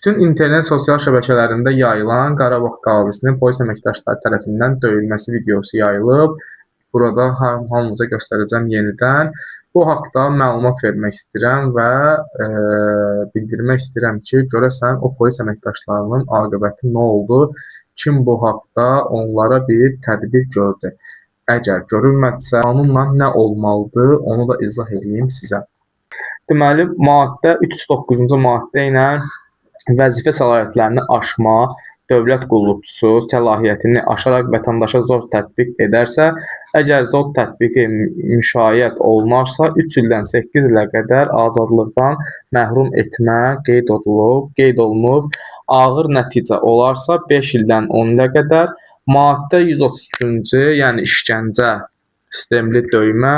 Bütün internet sosial şəbəkələrində yayılan Qarabağ qazisinin polis əməkdaşları tərəfindən döyülməsi videosu yayılıb. Burada hamınıza göstərəcəm yenidən. Bu haqda məlumat vermək istəyirəm və bildirmək istəyirəm ki, görəsən o polis əməkdaşlarının aqibəti nə oldu? Kim bu haqda onlara bir tədbir gördü? Əgər görülmədisə, qanunla nə olmalıdır, onu da izah edeyim sizə. Deməli, maddə 309-cu maddə ilə vəzifə səlahiyyətlərini aşma, dövlət qulluqçusu səlahiyyətini aşaraq vətəndaşa zor tətbiq edərsə, əgər zor tətbiqi müşayiət olunarsa, 3 ildən 8 ilə qədər azadlıqdan məhrum etmə qeyd olunub, ağır nəticə olarsa 5 ildən 10 ilə qədər, maddə 133-cü, yəni işgəncə, sistemli döymə,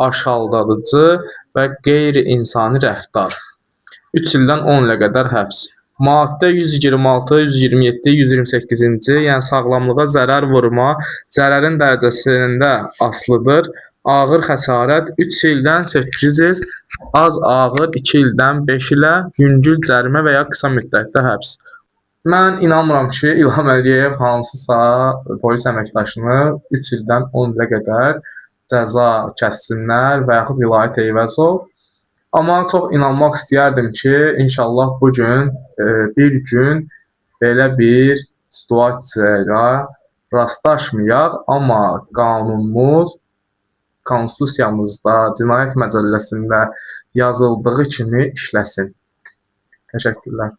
aşağıladıcı və qeyri-insani rəftar. 3 ildən 10 ilə qədər həbs. Maddə 126, 127, 128-ci, yəni sağlamlığa zərər vurma, zərərin dərəcəsində asılıdır. Ağır xəsarət 3 ildən 8 il, az ağır 2 ildən 5 ilə, yüngül cərimə və ya qısa müddətli həbs. Mən inanmıram ki, İlham Əliyev hansısa polis əməkdaşını 3 ildən 10 ilə qədər cəza kəssinlər və yaxud Vilayət Eyvəzov. Amma çox inanmaq istəyərdim ki, inşallah bugün bir gün belə bir situasiyaya rastlaşmayaq, amma qanunumuz, konstitusiyamızda, cinayət məcəlləsində yazıldığı kimi işləsin. Təşəkkürlər.